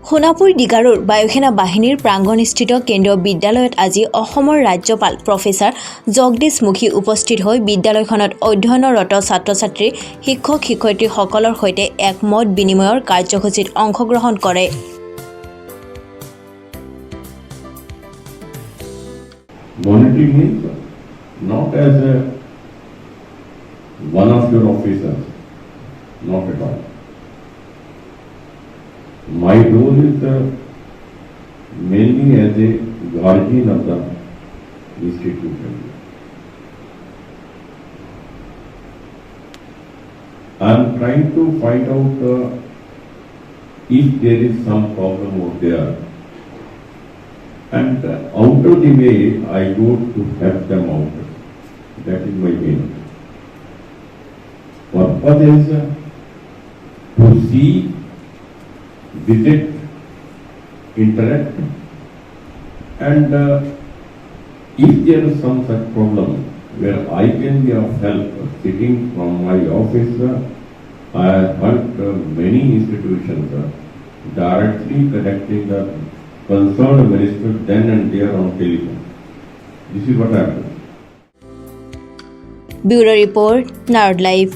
সোণাপুৰ ডিগাৰুৰ বায়ুসেনা বাহিনীৰ প্ৰাংগণস্থিত কেন্দ্ৰীয় বিদ্যালয়ত আজি অসমৰ ৰাজ্যপাল প্ৰফেচাৰ জগদীশ মুখী উপস্থিত হৈ বিদ্যালয়খনত অধ্যয়নৰত ছাত্ৰ-ছাত্ৰী শিক্ষক-শিক্ষয়িত্ৰীসকলৰ সৈতে এক মত বিনিময়ৰ কাৰ্যসূচীত অংশগ্ৰহণ কৰে। Monitoring means not as one of your officers, not at all. My role is mainly as a guardian of the institution. I am trying to find out if there is some problem over there, and out of the way I go to help them out. That is my main purpose is to see, visit, interact, and if there is some such problem where I can be of help sitting from my office, I have helped many institutions directly connecting the concerned minister then and there on telephone. This is what happened. Bureau Report, Narad Live.